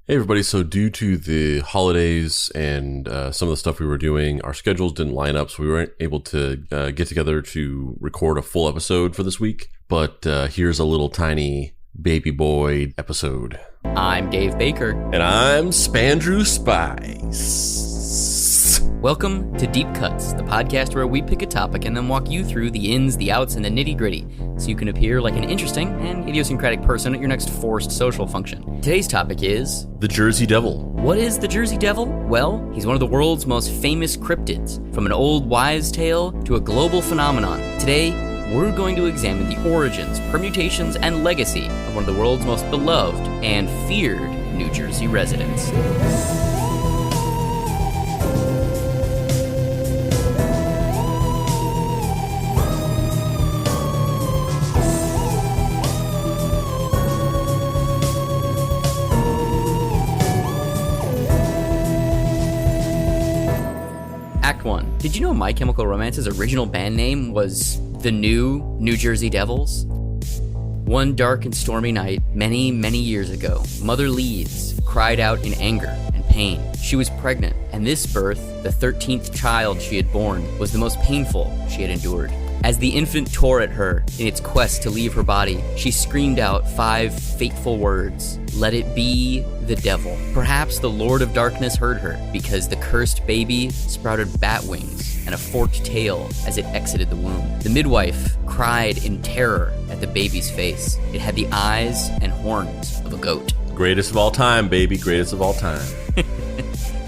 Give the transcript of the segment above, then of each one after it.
Hey everybody, so due to the holidays and some of the stuff we were doing, our schedules didn't line up, so we weren't able to get together to record a full episode for this week. But here's a little tiny baby boy episode. I'm Dave Baker. And I'm Spandrew Spice. Welcome to Deep Cuts, the podcast where we pick a topic and then walk you through the ins, the outs, and the nitty-gritty, so you can appear like an interesting and idiosyncratic person at your next forced social function. Today's topic is... the Jersey Devil. What is the Jersey Devil? Well, he's one of the world's most famous cryptids, from an old wives' tale to a global phenomenon. Today, we're going to examine the origins, permutations, and legacy of one of the world's most beloved and feared New Jersey residents. Act 1. Did you know My Chemical Romance's original band name was the New Jersey Devils? One dark and stormy night, many, many years ago, Mother Leeds cried out in anger and pain. She was pregnant, and this birth, the 13th child she had born, was the most painful she had endured. As the infant tore at her in its quest to leave her body, she screamed out 5 fateful words. Let it be the devil. Perhaps the Lord of Darkness heard her, because the cursed baby sprouted bat wings and a forked tail as it exited the womb. The midwife cried in terror at the baby's face. It had the eyes and horns of a goat. Greatest of all time, baby. Greatest of all time.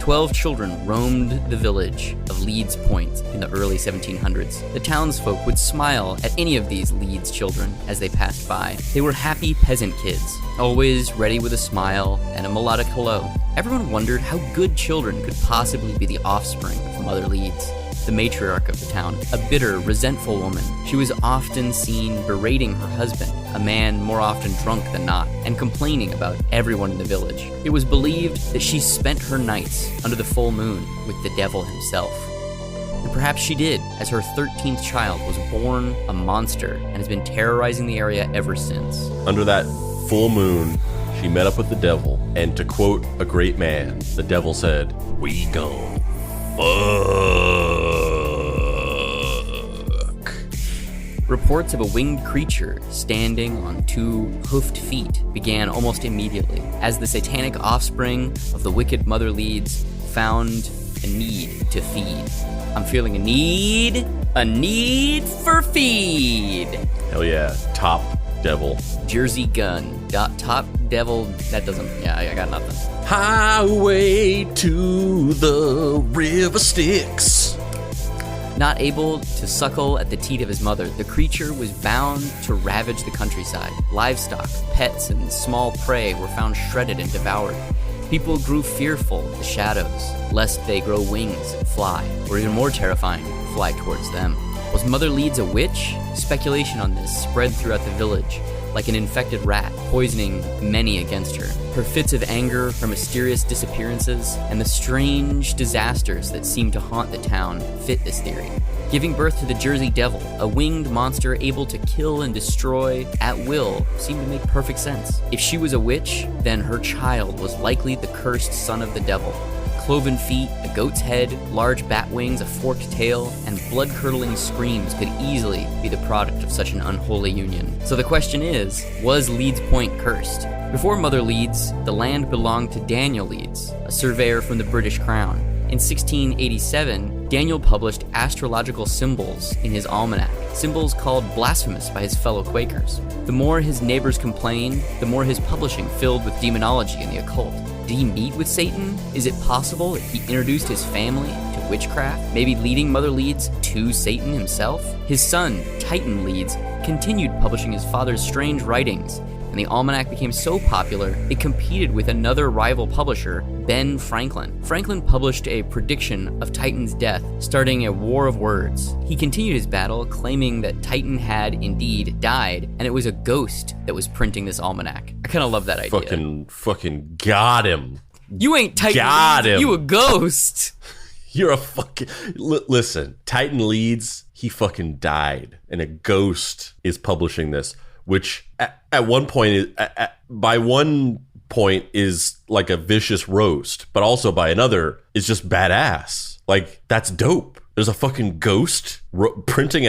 12 children roamed the village of Leeds Point in the early 1700s. The townsfolk would smile at any of these Leeds children as they passed by. They were happy peasant kids, always ready with a smile and a melodic hello. Everyone wondered how good children could possibly be the offspring of Mother Leeds, the matriarch of the town, a bitter, resentful woman. She was often seen berating her husband, a man more often drunk than not, and complaining about everyone in the village. It was believed that she spent her nights under the full moon with the devil himself. And perhaps she did, as her 13th child was born a monster and has been terrorizing the area ever since. Under that full moon, she met up with the devil, and to quote a great man, the devil said, "We gon' fuck." Reports of a winged creature standing on 2 hoofed feet began almost immediately, as the satanic offspring of the wicked Mother Leeds found a need to feed. I'm feeling a need for feed. Hell yeah, top devil. Jersey gun, top devil, that doesn't, I got nothing. Highway to the river Styx. Not able to suckle at the teat of his mother, the creature was bound to ravage the countryside. Livestock, pets, and small prey were found shredded and devoured. People grew fearful of the shadows, lest they grow wings and fly, or even more terrifying, fly towards them. Was Mother Leeds a witch? Speculation on this spread throughout the village, like an infected rat, poisoning many against her. Her fits of anger, her mysterious disappearances, and the strange disasters that seem to haunt the town fit this theory. Giving birth to the Jersey Devil, a winged monster able to kill and destroy at will, seemed to make perfect sense. If she was a witch, then her child was likely the cursed son of the devil. Cloven feet, a goat's head, large bat wings, a forked tail, and blood-curdling screams could easily be the product of such an unholy union. So the question is, was Leeds Point cursed? Before Mother Leeds, the land belonged to Daniel Leeds, a surveyor from the British Crown. In 1687, Daniel published astrological symbols in his almanac, symbols called blasphemous by his fellow Quakers. The more his neighbors complained, the more his publishing filled with demonology and the occult. Did he meet with Satan? Is it possible that he introduced his family to witchcraft, maybe leading Mother Leeds to Satan himself? His son, Titan Leeds, continued publishing his father's strange writings, and the almanac became so popular, it competed with another rival publisher, Ben Franklin. Franklin published a prediction of Titan's death, starting a war of words. He continued his battle, claiming that Titan had indeed died, and it was a ghost that was printing this almanac. I kind of love that idea. Fucking got him. You ain't Titan Got Leeds, him. you a ghost. You're a fucking... Listen, Titan Leeds, he fucking died, and a ghost is publishing this, which at one point, by one point is like a vicious roast, but also by another is just badass. Like, that's dope. There's a fucking ghost printing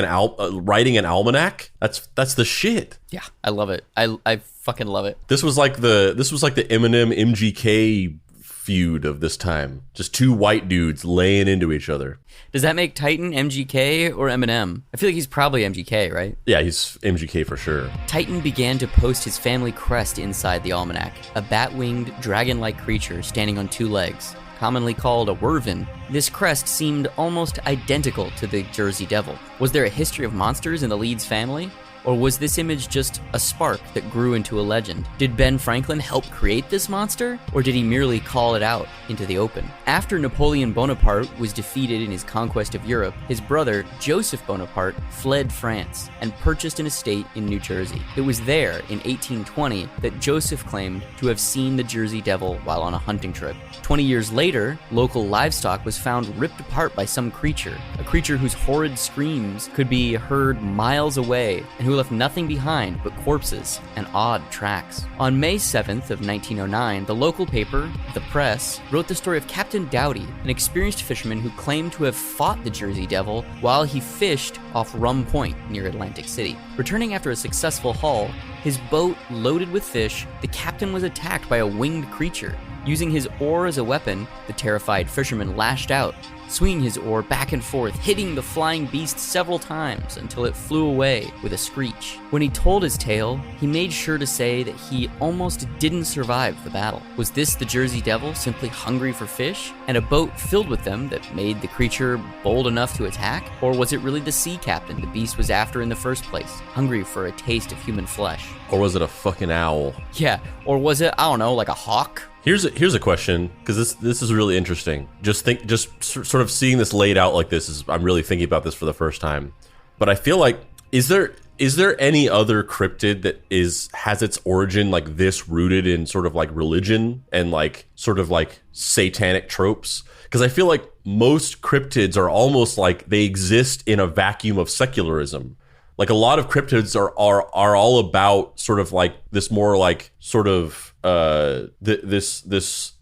writing an almanac. That's the shit. Yeah, I love it. I fucking love it. This was like the Eminem MGK feud of this time. Just two white dudes laying into each other. Does that make Titan MGK or Eminem? I feel like he's probably MGK, right? Yeah, he's MGK for sure. Titan began to post his family crest inside the almanac, a bat-winged, dragon-like creature standing on two legs, commonly called a werven. This crest seemed almost identical to the Jersey Devil. Was there a history of monsters in the Leeds family? Or was this image just a spark that grew into a legend? Did Ben Franklin help create this monster? Or did he merely call it out into the open? After Napoleon Bonaparte was defeated in his conquest of Europe, his brother, Joseph Bonaparte, fled France and purchased an estate in New Jersey. It was there, in 1820, that Joseph claimed to have seen the Jersey Devil while on a hunting trip. 20 years later, local livestock was found ripped apart by some creature, a creature whose horrid screams could be heard miles away, and who left nothing behind but corpses and odd tracks. On May 7th of 1909, the local paper, The Press, wrote the story of Captain Doughty, an experienced fisherman who claimed to have fought the Jersey Devil while he fished off Rum Point near Atlantic City. Returning after a successful haul, his boat loaded with fish, the captain was attacked by a winged creature. Using his oar as a weapon, the terrified fisherman lashed out, swinging his oar back and forth, hitting the flying beast several times until it flew away with a screech. When he told his tale, he made sure to say that he almost didn't survive the battle. Was this the Jersey Devil simply hungry for fish, and a boat filled with them that made the creature bold enough to attack? Or was it really the sea captain the beast was after in the first place, hungry for a taste of human flesh? Or was it a fucking owl? Yeah, or was it, I don't know, like a hawk? Here's a question, because this is really interesting. Just sort of seeing this laid out like this I'm really thinking about this for the first time. But I feel like, is there any other cryptid that has its origin like this, rooted in sort of like religion and like sort of like satanic tropes? Because I feel like most cryptids are almost like they exist in a vacuum of secularism. Like, a lot of cryptids are all about sort of like this more like sort of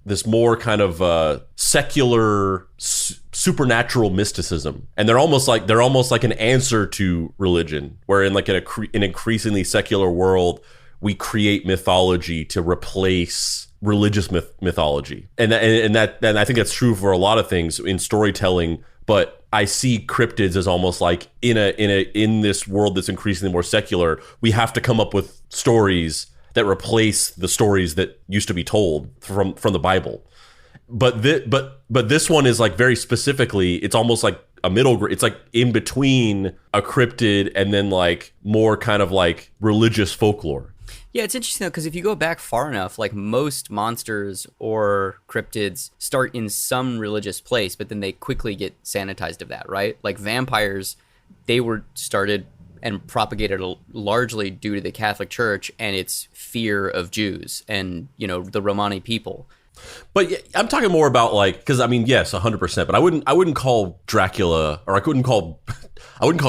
this more kind of secular supernatural mysticism, and they're almost like an answer to religion, where in like an increasingly secular world we create mythology to replace religious mythology, and I think that's true for a lot of things in storytelling. But I see cryptids as almost like in this world that's increasingly more secular, we have to come up with stories that replace the stories that used to be told from the Bible. But this one is like very specifically, it's almost like a it's like in between a cryptid and then like more kind of like religious folklore. Yeah, it's interesting though, because if you go back far enough, like most monsters or cryptids start in some religious place, but then they quickly get sanitized of that, right? Like vampires, they were started and propagated largely due to the Catholic Church and its fear of Jews and, you know, the Romani people. But yeah, I'm talking more about like, because I mean, yes, 100%, but I wouldn't call Dracula, or I wouldn't call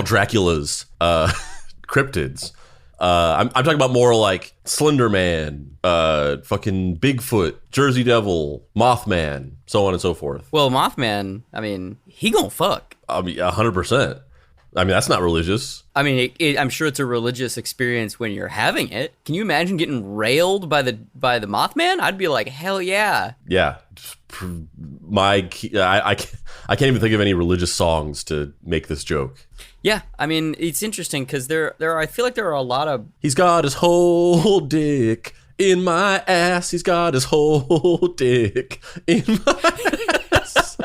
Dracula's cryptids. I'm talking about more like Slender Man, fucking Bigfoot, Jersey Devil, Mothman, so on and so forth. Well, Mothman, I mean, he gonna fuck. I mean, 100%. I mean, that's not religious. I mean, I'm sure it's a religious experience when you're having it. Can you imagine getting railed by the Mothman? I'd be like, hell yeah. Yeah. I can't even think of any religious songs to make this joke. Yeah, I mean, it's interesting because there are, I feel like there are a lot of... He's got his whole dick in my ass. He's got his whole dick in my ass.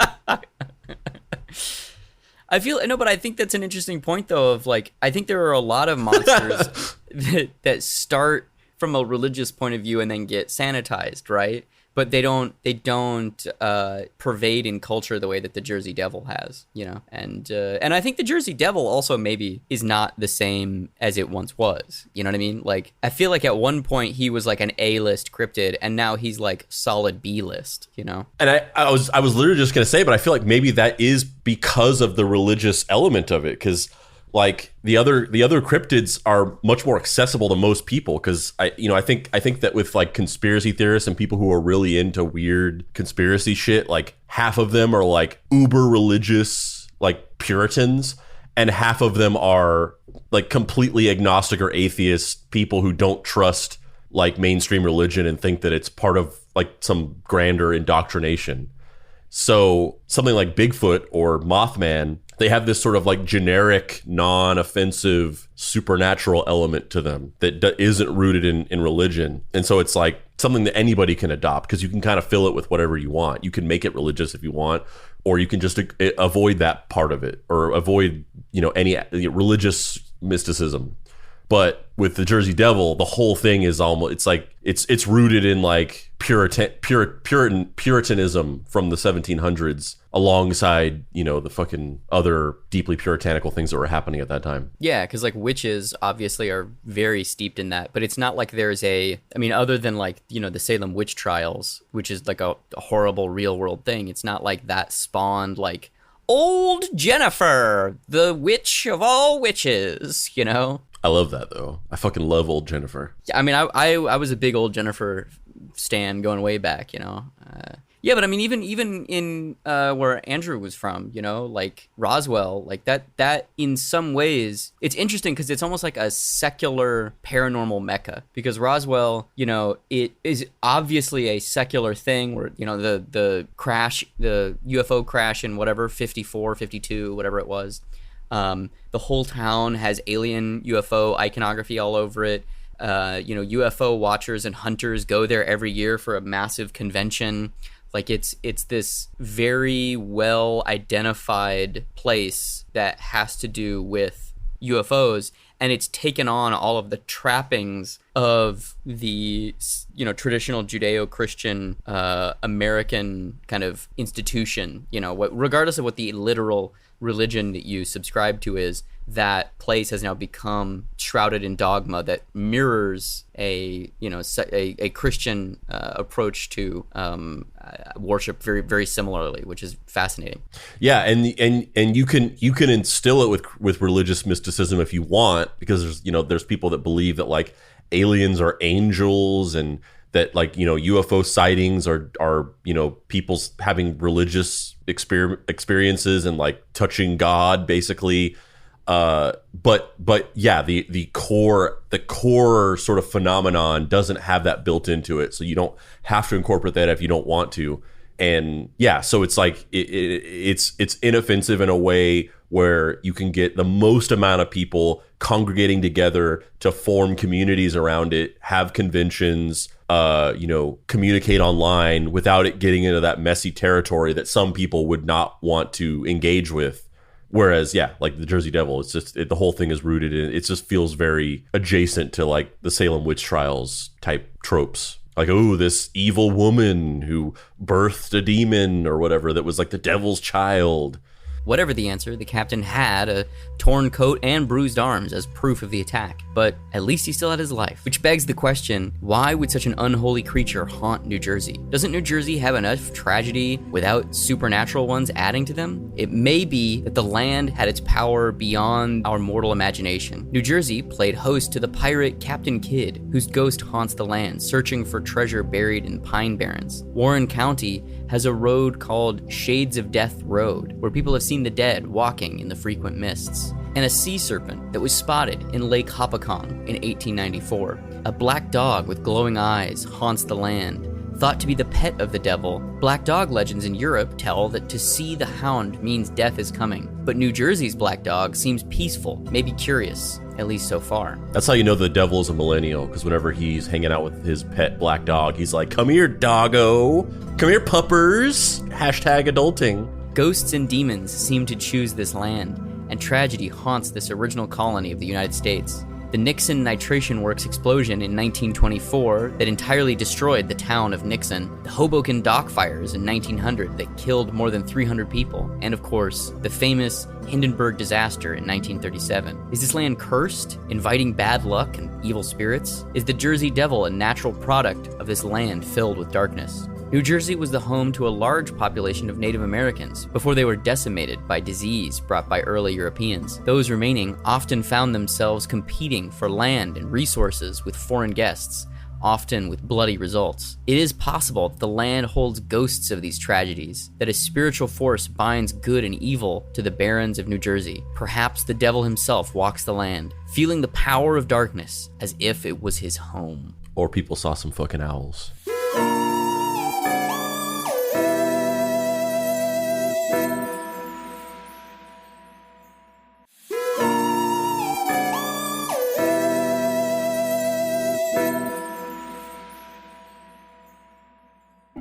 But I think that's an interesting point, though, of like, I think there are a lot of monsters that start from a religious point of view and then get sanitized, right? But they don't pervade in culture the way that the Jersey Devil has, you know? And I think the Jersey Devil also maybe is not the same as it once was. You know what I mean? Like, I feel like at one point he was like an A-list cryptid, and now he's like solid B-list, you know? And I was literally just going to say, but I feel like maybe that is because of the religious element of it, because like the other cryptids are much more accessible to most people, because I think that with like conspiracy theorists and people who are really into weird conspiracy shit, like half of them are like uber religious, like Puritans, and half of them are like completely agnostic or atheist people who don't trust like mainstream religion and think that it's part of like some grander indoctrination. So something like Bigfoot or Mothman, they have this sort of like generic, non-offensive supernatural element to them that isn't rooted in religion. And so it's like something that anybody can adopt, because you can kind of fill it with whatever you want. You can make it religious if you want, or you can just avoid that part of it, or avoid, any religious mysticism. But with the Jersey Devil, the whole thing is almost, it's like it's rooted in like Puritanism from the 1700s, alongside the fucking other deeply puritanical things that were happening at that time. Yeah, because like witches obviously are very steeped in that, but it's not like there's other than like the Salem witch trials, which is like a horrible real world thing. It's not like that spawned like old Jennifer, the witch of all witches, I love that though. I fucking love old Jennifer. Yeah, I mean, I was a big old Jennifer stan going way back, Yeah, but I mean, even in where Andrew was from, like Roswell, like that in some ways, it's interesting because it's almost like a secular paranormal mecca, because Roswell, it is obviously a secular thing where, the crash, the UFO crash in whatever, 54, 52, whatever it was. The whole town has alien UFO iconography all over it. UFO watchers and hunters go there every year for a massive convention. Like it's this very well identified place that has to do with UFOs, and it's taken on all of the trappings of the traditional Judeo-Christian American kind of institution. Regardless of what the literal religion that you subscribe to is, that place has now become shrouded in dogma that mirrors a Christian approach to worship very, very similarly, which is fascinating. Yeah, and you can instill it with religious mysticism if you want, because there's people that believe that like aliens are angels, and that like UFO sightings are people having religious experiences and like touching God basically. But yeah, the core sort of phenomenon doesn't have that built into it, so you don't have to incorporate that if you don't want to. And yeah, so it's like it's inoffensive in a way where you can get the most amount of people congregating together to form communities around it, have conventions, communicate online without it getting into that messy territory that some people would not want to engage with. Whereas, yeah, like the Jersey Devil, it's just the whole thing is rooted in, it just feels very adjacent to like the Salem witch trials type tropes. Like, oh, this evil woman who birthed a demon or whatever that was like the devil's child. Whatever the answer, the captain had a torn coat and bruised arms as proof of the attack, but at least he still had his life. Which begs the question, why would such an unholy creature haunt New Jersey? Doesn't New Jersey have enough tragedy without supernatural ones adding to them? It may be that the land had its power beyond our mortal imagination. New Jersey played host to the pirate Captain Kidd, whose ghost haunts the land, searching for treasure buried in pine barrens. Warren County has a road called Shades of Death Road, where people have seen the dead walking in the frequent mists. And a sea serpent that was spotted in Lake Hopatcong in 1894. A black dog with glowing eyes haunts the land. Thought to be the pet of the devil, black dog legends in Europe tell that to see the hound means death is coming. But New Jersey's black dog seems peaceful, maybe curious, at least so far. That's how you know the devil is a millennial, because whenever he's hanging out with his pet black dog, he's like, come here, doggo. Come here, puppers. Hashtag adulting. Ghosts and demons seem to choose this land, and tragedy haunts this original colony of the United States. The Nixon Nitration Works explosion in 1924 that entirely destroyed the town of Nixon, the Hoboken dock fires in 1900 that killed more than 300 people, and of course, the famous Hindenburg disaster in 1937. Is this land cursed, inviting bad luck and evil spirits? Is the Jersey Devil a natural product of this land filled with darkness? New Jersey was the home to a large population of Native Americans before they were decimated by disease brought by early Europeans. Those remaining often found themselves competing for land and resources with foreign guests, often with bloody results. It is possible that the land holds ghosts of these tragedies, that a spiritual force binds good and evil to the barrens of New Jersey. Perhaps the devil himself walks the land, feeling the power of darkness as if it was his home. Or people saw some fucking owls.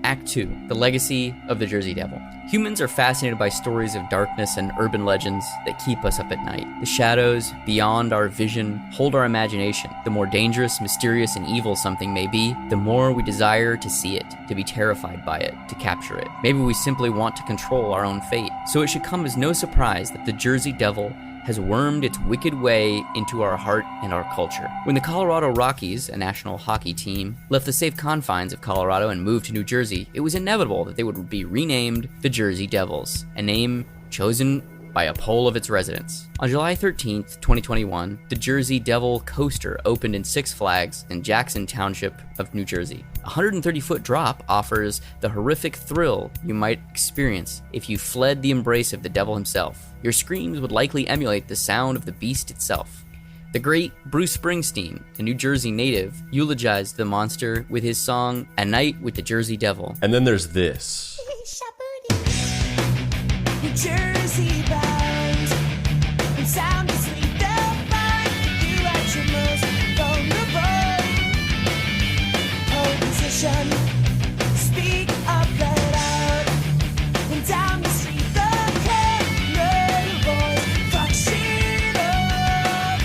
Act 2, The Legacy of the Jersey Devil. Humans are fascinated by stories of darkness and urban legends that keep us up at night. The shadows, beyond our vision, hold our imagination. The more dangerous, mysterious, and evil something may be, the more we desire to see it, to be terrified by it, to capture it. Maybe we simply want to control our own fate. So it should come as no surprise that the Jersey Devil has wormed its wicked way into our heart and our culture. When the Colorado Rockies, a national hockey team, left the safe confines of Colorado and moved to New Jersey, it was inevitable that they would be renamed the Jersey Devils, a name chosen by a poll of its residents. On July 13th, 2021, the Jersey Devil Coaster opened in Six Flags in Jackson Township of New Jersey. A 130-foot drop offers the horrific thrill you might experience if you fled the embrace of the devil himself. Your screams would likely emulate the sound of the beast itself. The great Bruce Springsteen, a New Jersey native, eulogized the monster with his song, "A Night with the Jersey Devil." And then there's this. New Jersey bound, and sound asleep, they'll find you at your most vulnerable position. Speak up, let out, and down the street, the corner boys fuck shit up.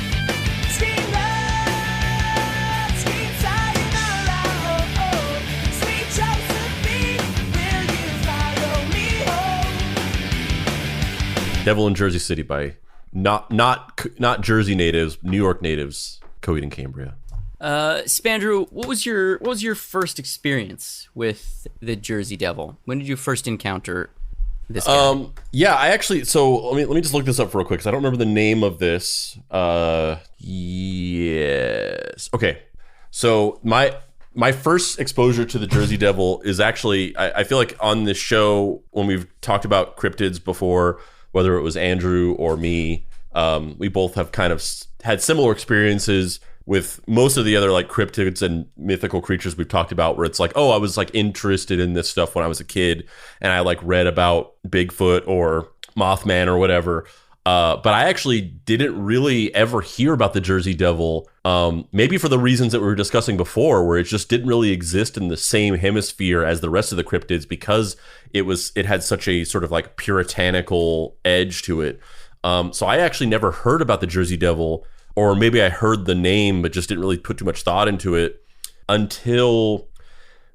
Scream loud, scream silent aloud. Sweet Josephine, will you follow me home? Devil in Jersey City by not Jersey natives, New York natives, Coheed and Cambria. Spandrew, what was your first experience with the Jersey Devil? When did you first encounter this guy? Yeah, I actually. So let me just look this up real quick because I don't remember the name of this. Yes. Okay. So my first exposure to the Jersey Devil is actually I feel like on this show when we've talked about cryptids before, whether it was Andrew or me, we both have kind of had similar experiences with most of the other like cryptids and mythical creatures we've talked about, where it's like, oh, I was like interested in this stuff when I was a kid and I like read about Bigfoot or Mothman or whatever. But I actually didn't really ever hear about the Jersey Devil, maybe for the reasons that we were discussing before, where it just didn't really exist in the same hemisphere as the rest of the cryptids because it had such a sort of like puritanical edge to it. So I actually never heard about the Jersey Devil, or maybe I heard the name but just didn't really put too much thought into it until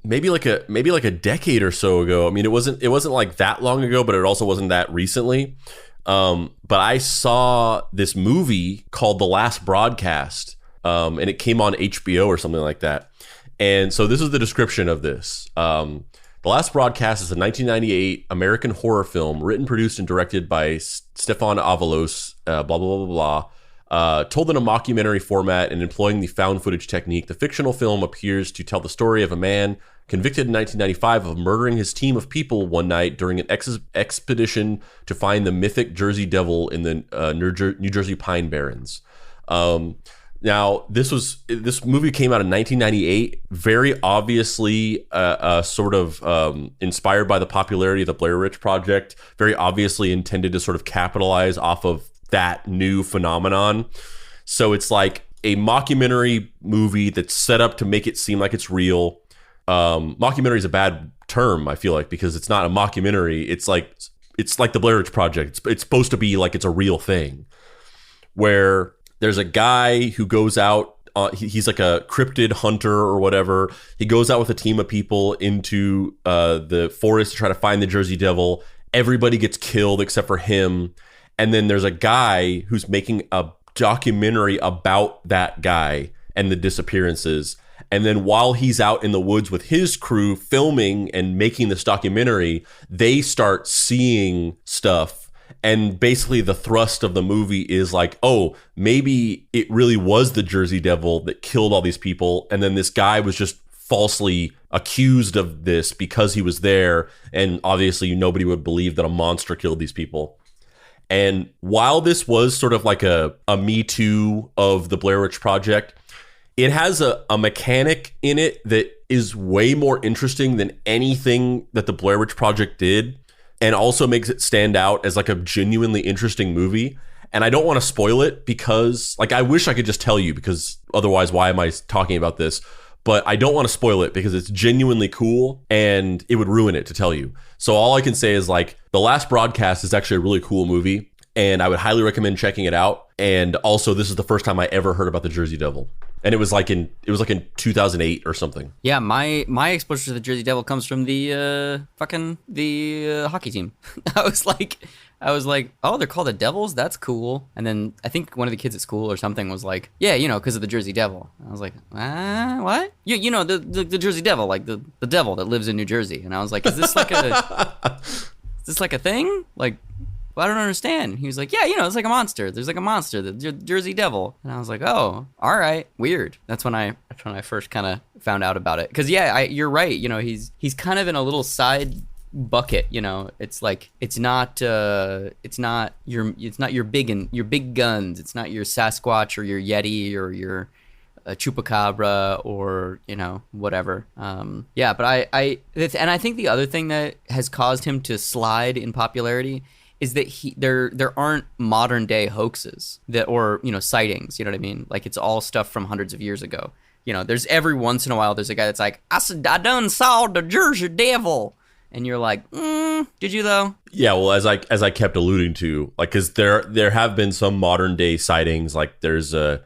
maybe like a decade or so ago. I mean, it wasn't like that long ago, but it also wasn't that recently. But I saw this movie called The Last Broadcast, and it came on HBO or something like that. And so this is the description of this. The Last Broadcast is a 1998 American horror film written, produced, and directed by Stefan Avalos, blah, blah, blah, blah, blah. Told in a mockumentary format and employing the found footage technique, the fictional film appears to tell the story of a man convicted in 1995 of murdering his team of people one night during an expedition to find the mythic Jersey Devil in the New Jersey Pine Barrens. Now, this movie came out in 1998, very obviously sort of inspired by the popularity of the Blair Witch Project, very obviously intended to sort of capitalize off of that new phenomenon. So it's like a mockumentary movie that's set up to make it seem like it's real. Mockumentary is a bad term, I feel like, because it's not a mockumentary. It's like the Blair Witch Project. It's supposed to be like it's a real thing, where there's a guy who goes out. He's like a cryptid hunter or whatever. He goes out with a team of people into the forest to try to find the Jersey Devil. Everybody gets killed except for him. And then there's a guy who's making a documentary about that guy and the disappearances. And then while he's out in the woods with his crew filming and making this documentary, they start seeing stuff. And basically the thrust of the movie is like, oh, maybe it really was the Jersey Devil that killed all these people. And then this guy was just falsely accused of this because he was there. And obviously nobody would believe that a monster killed these people. And while this was sort of like a Me Too of the Blair Witch Project, it has a mechanic in it that is way more interesting than anything that the Blair Witch Project did, and also makes it stand out as like a genuinely interesting movie. And I don't want to spoil it because, like, I wish I could just tell you, because otherwise why am I talking about this? But I don't want to spoil it because it's genuinely cool and it would ruin it to tell you. So all I can say is, like, The Last Broadcast is actually a really cool movie and I would highly recommend checking it out. And also, this is the first time I ever heard about the Jersey Devil. And it was like in 2008 or something. Yeah, my exposure to the Jersey Devil comes from the hockey team. I was like, oh, they're called the Devils? That's cool. And then I think one of the kids at school or something was like, yeah, because of the Jersey Devil. I was like, what? You know, the Jersey Devil, like the devil that lives in New Jersey. And I was like, is this like a thing? Like, well, I don't understand. He was like, yeah, it's like a monster. There's like a monster, the Jersey Devil. And I was like, oh, all right, weird. That's when I first kind of found out about it. Because you're right. He's kind of in a little side bucket. It's like it's not your big guns. It's not your Sasquatch or your Yeti or your Chupacabra or whatever. But I think the other thing that has caused him to slide in popularity is that there aren't modern day hoaxes or sightings. You know what I mean? Like, it's all stuff from hundreds of years ago. There's every once in a while there's a guy that's like, I done saw the Jersey Devil, and you're like, did you though? Yeah, well, as I kept alluding to, like, because there have been some modern day sightings. Like, there's a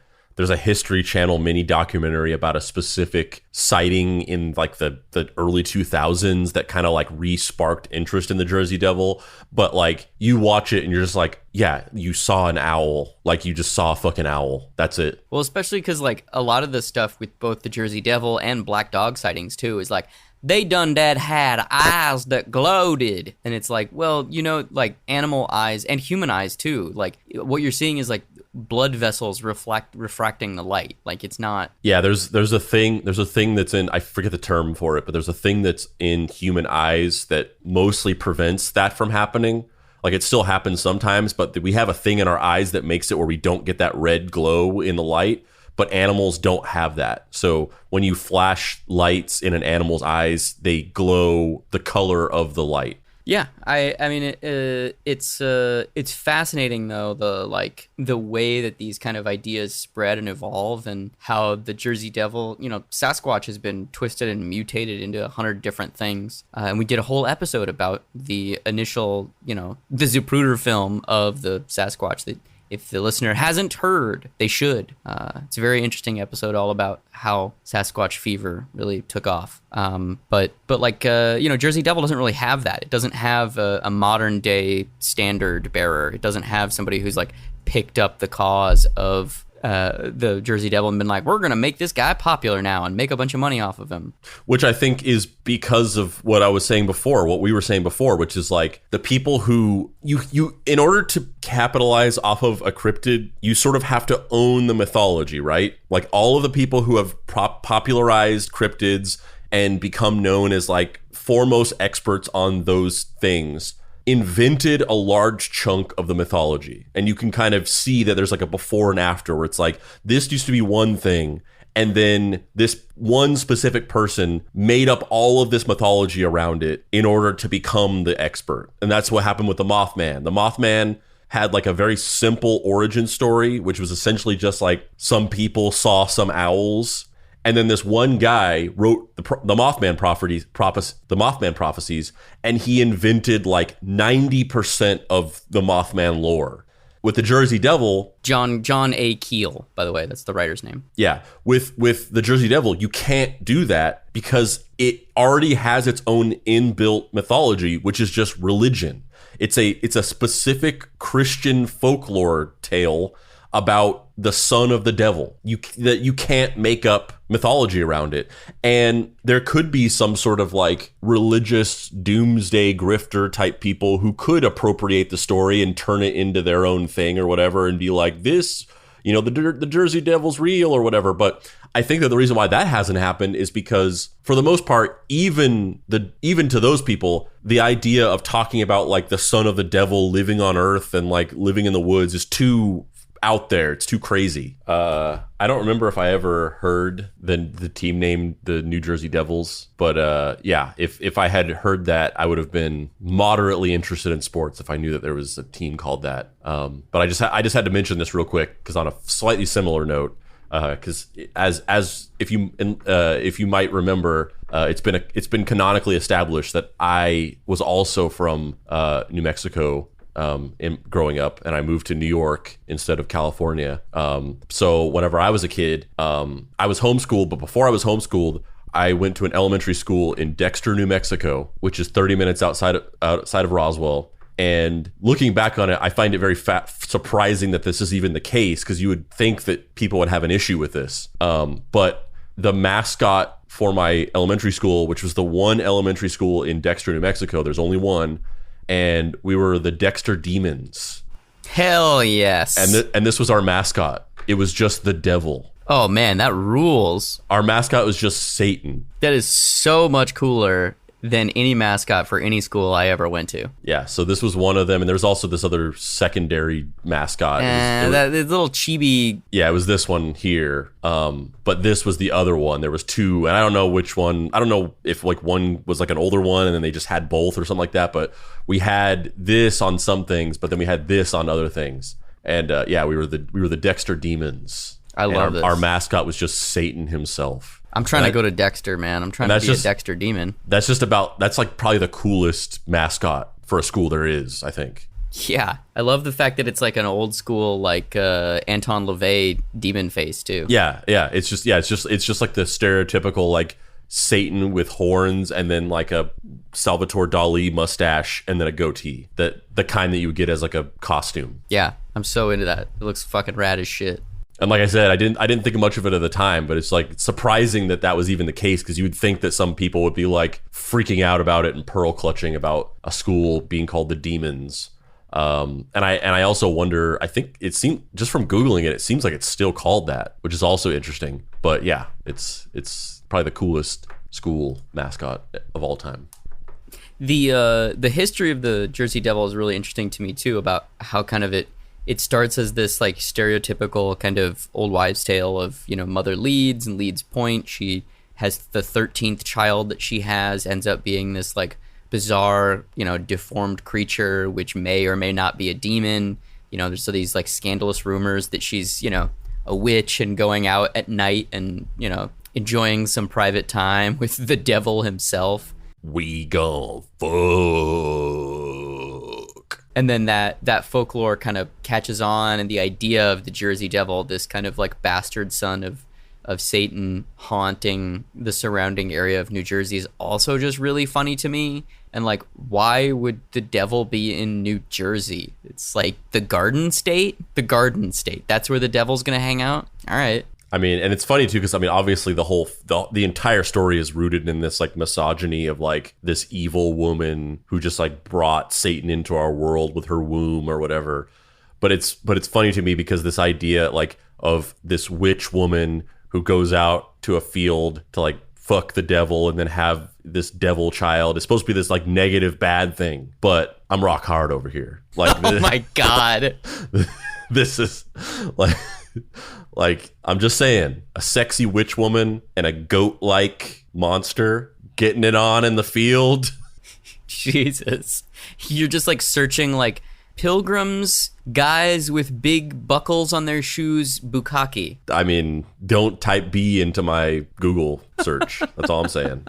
History Channel mini documentary about a specific sighting in like the early 2000s that kind of like re-sparked interest in the Jersey Devil. But like, you watch it and you're just like, yeah, you saw an owl. Like, you just saw a fucking owl. That's it. Well, especially because like a lot of the stuff with both the Jersey Devil and black dog sightings too is like, they done that had eyes that glowed. And it's like, well, like that's eyes and human eyes too. Like, what you're seeing is like blood vessels refracting the light. Like, it's not. Yeah, there's a thing that's in, I forget the term for it, but there's a thing that's in human eyes that mostly prevents that from happening. Like, it still happens sometimes, but we have a thing in our eyes that makes it where we don't get that red glow in the light. But animals don't have that. So when you flash lights in an animal's eyes, they glow the color of the light. Yeah, I mean, it's fascinating though, the way that these kind of ideas spread and evolve, and how the Jersey Devil, Sasquatch has been twisted and mutated into 100 different things. And we did a whole episode about the initial, the Zapruder film of the Sasquatch that, if the listener hasn't heard, they should. It's a very interesting episode all about how Sasquatch fever really took off. But like, Jersey Devil doesn't really have that. It doesn't have a modern day standard bearer. It doesn't have somebody who's like picked up the cause of the Jersey Devil and been like, we're going to make this guy popular now and make a bunch of money off of him. Which I think is because of what we were saying before, which is like the people who you in order to capitalize off of a cryptid, you sort of have to own the mythology, right? Like, all of the people who have popularized cryptids and become known as like foremost experts on those things invented a large chunk of the mythology. And you can kind of see that there's like a before and after, where it's like, this used to be one thing, and then this one specific person made up all of this mythology around it in order to become the expert. And that's what happened with the Mothman. The Mothman had like a very simple origin story, which was essentially just like some people saw some owls. And then this one guy wrote the Mothman prophecies, and he invented like 90% of the Mothman lore. With the Jersey Devil, John A. Keel, by the way, that's the writer's name. Yeah, with the Jersey Devil, you can't do that because it already has its own inbuilt mythology, which is just religion. It's a specific Christian folklore tale about the son of the devil. That you can't make up mythology around it. And there could be some sort of like religious doomsday grifter type people who could appropriate the story and turn it into their own thing or whatever and be like, this, you know, the Jersey Devil's real or whatever. But I think that the reason why that hasn't happened is because, for the most part, even to those people, the idea of talking about like the son of the devil living on Earth and like living in the woods is too out there. It's too crazy. I don't remember if I ever heard the team name the New Jersey Devils, but yeah, if I had heard that, I would have been moderately interested in sports if I knew that there was a team called that. But I just had to mention this real quick because on a slightly similar note. Because as if you might remember, it's been canonically established that I was also from New Mexico growing up, and I moved to New York instead of California. So whenever I was a kid, I was homeschooled, but before I was homeschooled, I went to an elementary school in Dexter, New Mexico, which is 30 minutes outside of Roswell. And looking back on it, I find it very surprising that this is even the case, because you would think that people would have an issue with this. But the mascot for my elementary school, which was the one elementary school in Dexter, New Mexico, there's only one, and we were the Dexter Demons. Hell yes. And this was our mascot. It was just the devil. Oh man, that rules. Our mascot was just Satan. That is so much cooler than any mascot for any school I ever went to. Yeah, so this was one of them, and there was also this other secondary mascot. That little chibi. Yeah, it was this one here, but this was the other one. There was two, and I don't know which one. I don't know if like one was like an older one, and then they just had both or something like that. But we had this on some things, but then we had this on other things. And yeah, we were the Dexter Demons. I love this. Our mascot was just Satan himself. I'm trying to go to Dexter, man. I'm trying to be a Dexter demon. That's like probably the coolest mascot for a school there is, I think. Yeah. I love the fact that it's like an old school, like Anton LaVey demon face too. Yeah. It's just like the stereotypical like Satan with horns and then like a Salvatore Dali mustache and then a goatee. The kind that you would get as like a costume. Yeah. I'm so into that. It looks fucking rad as shit. And like I said, I didn't think much of it at the time, but it's like surprising that was even the case, because you would think that some people would be like freaking out about it and pearl clutching about a school being called the Demons. And I also wonder, I think it seemed, just from Googling it seems like it's still called that, which is also interesting. But yeah, it's probably the coolest school mascot of all time. The history of the Jersey Devil is really interesting to me too, about how kind of it starts as this like stereotypical kind of old wives' tale of, you know, mother leads and leads point. She has the 13th child that she has ends up being this like bizarre, you know, deformed creature, which may or may not be a demon. You know, there's these like scandalous rumors that she's, you know, a witch and going out at night and, you know, enjoying some private time with the devil himself. We gon' fuck. And then that folklore kind of catches on, and the idea of the Jersey Devil, this kind of like bastard son of Satan haunting the surrounding area of New Jersey, is also just really funny to me. And like, why would the devil be in New Jersey? It's like the Garden State. That's where the devil's gonna hang out. All right. I mean, and it's funny too, because I mean, obviously the entire story is rooted in this like misogyny of like this evil woman who just like brought Satan into our world with her womb or whatever. But it's funny to me because this idea like of this witch woman who goes out to a field to like fuck the devil and then have this devil child is supposed to be this like negative bad thing. But I'm rock hard over here. Like, oh my God. This is like, I'm just saying, a sexy witch woman and a goat-like monster getting it on in the field. Jesus. You're just like searching like pilgrims, guys with big buckles on their shoes, bukkake. I mean, don't type B into my Google search. That's all I'm saying.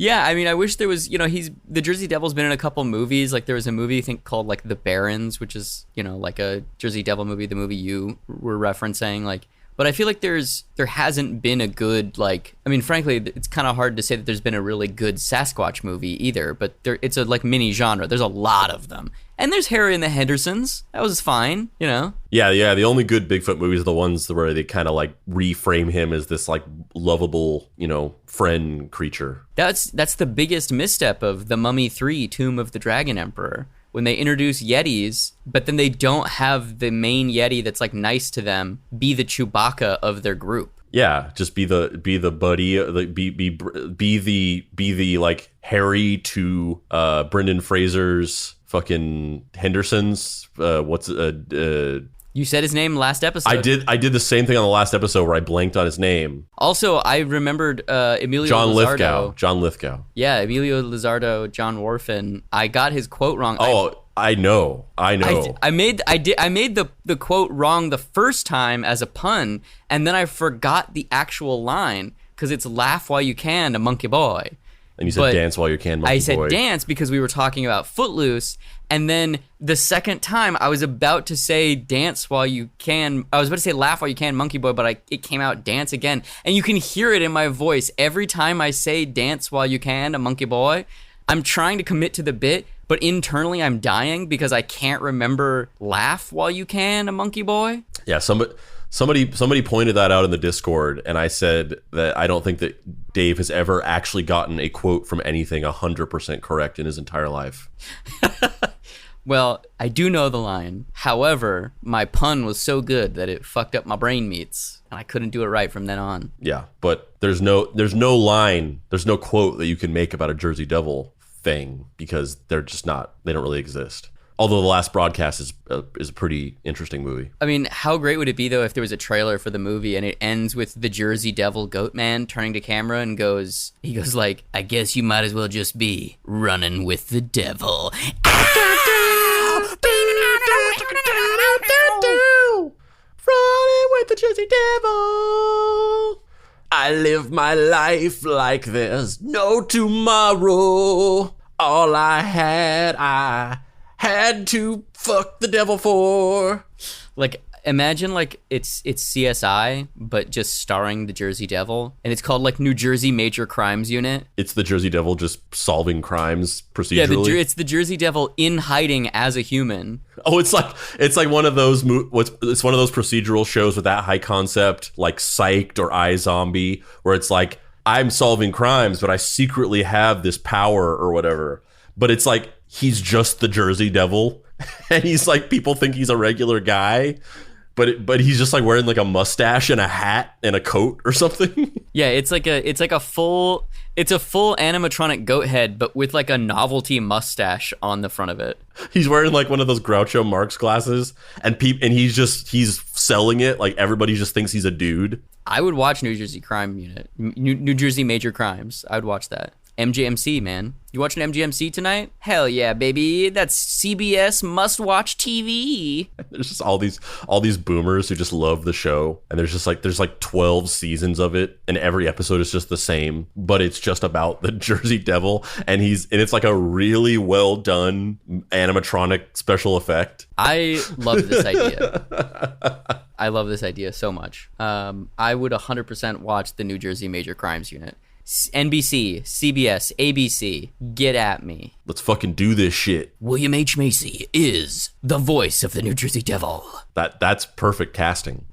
Yeah, I mean, I wish there was, you know, the Jersey Devil's been in a couple movies. Like there was a movie I think called like The Barons, which is, you know, like a Jersey Devil movie, the movie you were referencing. Like But I feel like there hasn't been a good, like, I mean, frankly, it's kind of hard to say that there's been a really good Sasquatch movie either, but it's a like mini genre. There's a lot of them. And there's Harry and the Hendersons. That was fine, you know? Yeah. The only good Bigfoot movies are the ones where they kind of like reframe him as this like lovable, you know, friend creature. That's the biggest misstep of The Mummy 3, Tomb of the Dragon Emperor. When they introduce Yetis, but then they don't have the main Yeti that's like nice to them be the Chewbacca of their group. Yeah, just be the buddy, like be the like Harry to Brendan Fraser's fucking Henderson's. You said his name last episode. I did the same thing on the last episode where I blanked on his name. Also, I remembered Emilio Lizardo. John Lithgow. Yeah, Emilio Lizardo, John Warfin. I got his quote wrong. I know. I made the quote wrong the first time as a pun, and then I forgot the actual line because it's "laugh while you can, a monkey boy." And you said dance while you can, monkey boy. I said dance because we were talking about Footloose, and then the second time I was about to say dance while you can. I was about to say laugh while you can, monkey boy, but it came out dance again, and you can hear it in my voice every time I say dance while you can, a monkey boy. I'm trying to commit to the bit, but internally I'm dying because I can't remember laugh while you can, a monkey boy. Yeah, somebody pointed that out in the Discord, and I said that I don't think that Dave has ever actually gotten a quote from anything 100% correct in his entire life. Well, I do know the line. However, my pun was so good that it fucked up my brain meats, and I couldn't do it right from then on. Yeah, but there's no line, there's no quote that you can make about a Jersey Devil thing because they don't really exist. Although The Last Broadcast is a pretty interesting movie. I mean, how great would it be, though, if there was a trailer for the movie and it ends with the Jersey Devil goat man turning to camera and he goes like, I guess you might as well just be running with the devil. Running with the Jersey Devil. I live my life like there's no tomorrow. All I had to fuck the devil for. Like, imagine like it's CSI, but just starring the Jersey Devil, and it's called like New Jersey Major Crimes Unit. It's the Jersey Devil just solving crimes procedurally. Yeah, it's the Jersey Devil in hiding as a human. Oh, it's like one of those it's one of those procedural shows with that high concept, like Psyched or iZombie, where it's like I'm solving crimes, but I secretly have this power or whatever. But it's like he's just the Jersey Devil, and he's like people think he's a regular guy, but he's just like wearing like a mustache and a hat and a coat or something. Yeah, it's a full animatronic goat head, but with like a novelty mustache on the front of it. He's wearing like one of those Groucho Marx glasses, and he's selling it like everybody just thinks he's a dude. I would watch New Jersey Crime Unit, New Jersey Major Crimes. I would watch that. MGMC, man. You watching MGMC tonight? Hell yeah, baby. That's CBS must-watch TV. There's just all these boomers who just love the show, and there's like 12 seasons of it, and every episode is just the same, but it's just about the Jersey Devil, and it's like a really well done animatronic special effect. I love this idea. I love this idea so much. I would 100% watch the New Jersey Major Crimes Unit. NBC, CBS, ABC, get at me. Let's fucking do this shit. William H. Macy is the voice of the New Jersey Devil. That's perfect casting.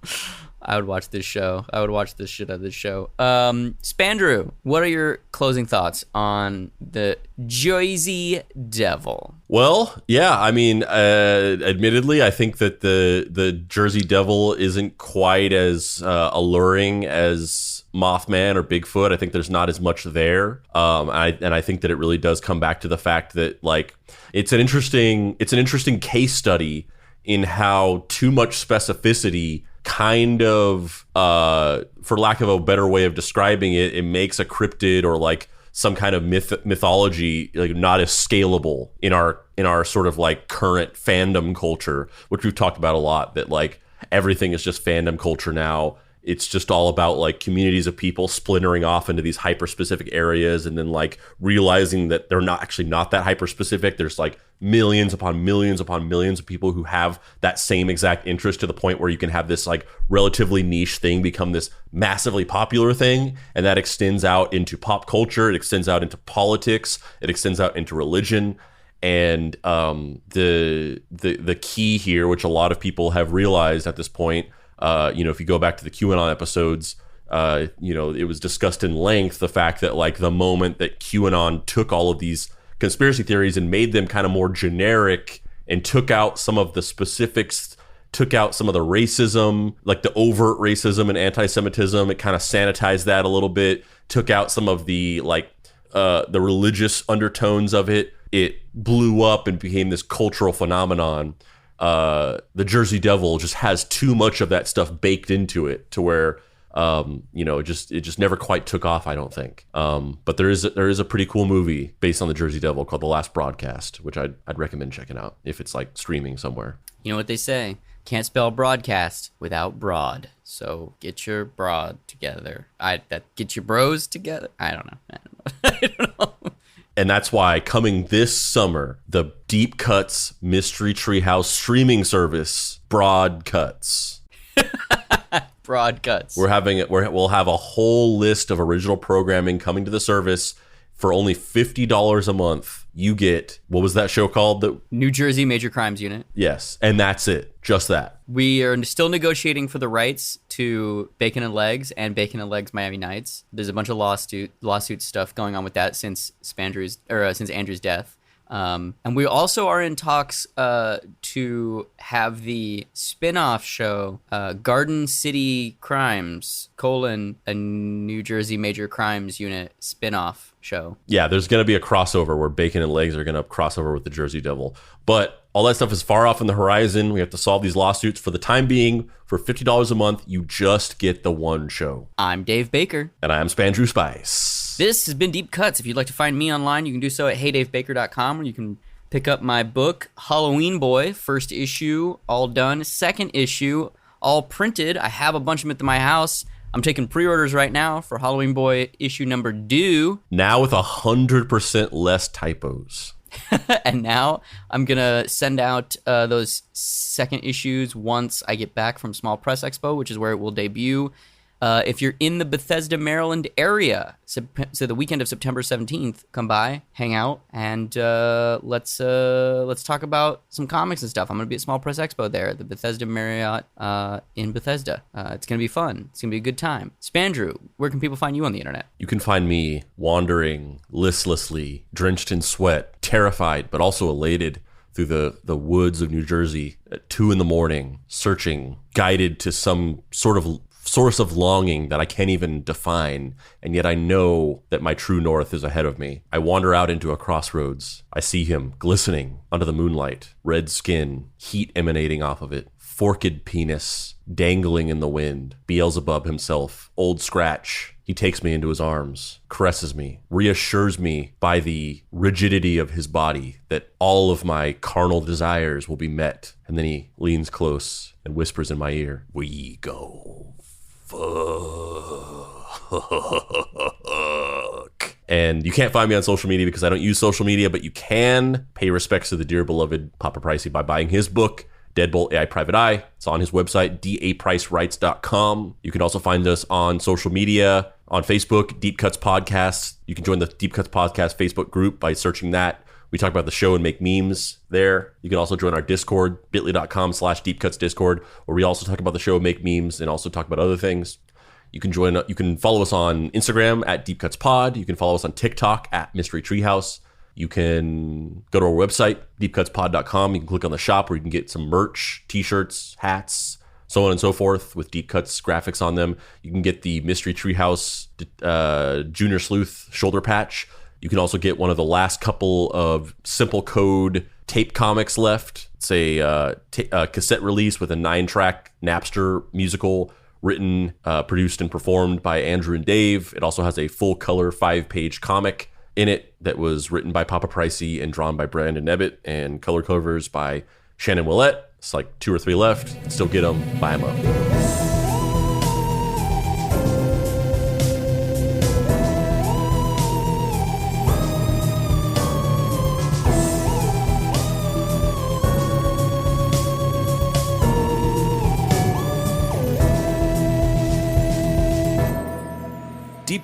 I would watch this show. I would watch this shit out of this show. Spandrew, what are your closing thoughts on the Jersey Devil? Well, yeah, I mean, admittedly, I think that the Jersey Devil isn't quite as alluring as Mothman or Bigfoot. I think there's not as much there. I think that it really does come back to the fact that like it's an interesting case study in how too much specificity kind of, for lack of a better way of describing it, it makes a cryptid or like some kind of mythology like not as scalable in our sort of like current fandom culture, which we've talked about a lot, that like everything is just fandom culture now. it's just all about like communities of people splintering off into these hyper specific areas, and then like realizing that they're not that hyper specific. There's like millions upon millions upon millions of people who have that same exact interest, to the point where you can have this like relatively niche thing become this massively popular thing, and that extends out into pop culture, it extends out into politics, it extends out into religion. And the key here, which a lot of people have realized at this point, if you go back to the QAnon episodes, it was discussed in length, the fact that like the moment that QAnon took all of these conspiracy theories and made them kind of more generic and took out some of the specifics, took out some of the racism, like the overt racism and anti-Semitism, it kind of sanitized that a little bit, took out some of the like the religious undertones of it. It blew up and became this cultural phenomenon. The Jersey Devil just has too much of that stuff baked into it, to where it just never quite took off, I don't think. But there is a pretty cool movie based on the Jersey Devil called The Last Broadcast, which I'd recommend checking out if it's like streaming somewhere. You know what they say? Can't spell broadcast without broad. So get your broad together. Get your bros together. I don't know. And that's why coming this summer, the Deep Cuts Mystery Treehouse streaming service, Broad Cuts. Broad Cuts. We'll have a whole list of original programming coming to the service for only $50 a month. You get, what was that show called? New Jersey Major Crimes Unit. Yes, and that's it. Just that. We are still negotiating for the rights to Bacon and Legs and Bacon and Legs Miami Nights. There's a bunch of lawsuit stuff going on with that since Andrew's death. And we also are in talks to have the spin-off show Garden City Crimes, a New Jersey Major Crimes Unit spin-off show. Yeah, there's going to be a crossover where Bacon and Legs are going to cross over with the Jersey Devil. But all that stuff is far off in the horizon. We have to solve these lawsuits. For the time being, for $50 a month, you just get the one show. I'm Dave Baker. And I'm Spandrew Spice. This has been Deep Cuts. If you'd like to find me online, you can do so at heydavebaker.com, where you can pick up my book, Halloween Boy, first issue, all done. Second issue, all printed. I have a bunch of them at my house. I'm taking pre-orders right now for Halloween Boy issue number 2. Now with 100% less typos. And now I'm going to send out those second issues once I get back from Small Press Expo, which is where it will debut. If you're in the Bethesda, Maryland area, so the weekend of September 17th, come by, hang out, and let's talk about some comics and stuff. I'm going to be at Small Press Expo there at the Bethesda Marriott in Bethesda. It's going to be fun. It's going to be a good time. Spandrew, where can people find you on the internet? You can find me wandering listlessly, drenched in sweat, terrified, but also elated through the woods of New Jersey at 2 a.m, searching, guided to some sort of source of longing that I can't even define, and yet I know that my true north is ahead of me. I wander out into a crossroads. I see him glistening under the moonlight, red skin, heat emanating off of it, forked penis dangling in the wind, Beelzebub himself, Old Scratch. He takes me into his arms, caresses me, reassures me by the rigidity of his body that all of my carnal desires will be met. And then he leans close and whispers in my ear, "We go fuck." And you can't find me on social media because I don't use social media, but you can pay respects to the dear beloved Papa Pricey by buying his book, Deadbolt AI Private Eye. It's on his website, dapricewrites.com. You can also find us on social media, on Facebook, Deep Cuts Podcast. You can join the Deep Cuts Podcast Facebook group by searching that. We talk about the show and make memes there. You can also join our Discord, bit.ly.com/deepcutsdiscord, where we also talk about the show, make memes, and also talk about other things. You can follow us on Instagram at Deep Cuts Pod. You can follow us on TikTok at Mystery Treehouse. You can go to our website, deepcutspod.com. You can click on the shop where you can get some merch, t-shirts, hats, so on and so forth with Deep Cuts graphics on them. You can get the Mystery Treehouse Junior Sleuth shoulder patch. You can also get one of the last couple of Simple Code tape comics left. It's a cassette release with a 9-track Napster musical written, produced, and performed by Andrew and Dave. It also has a full-color 5-page comic in it that was written by Papa Pricey and drawn by Brandon Nebbit, and color covers by Shannon Willett. It's like 2 or 3 left. Still get them, buy them up.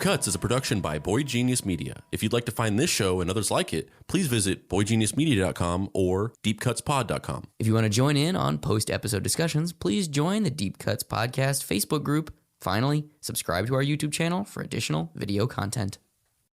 Cuts is a production by Boy Genius Media. If you'd like to find this show and others like it, please visit boygeniusmedia.com or deepcutspod.com. If you want to join in on post-episode discussions, please join the Deep Cuts Podcast Facebook group. Finally, subscribe to our YouTube channel for additional video content.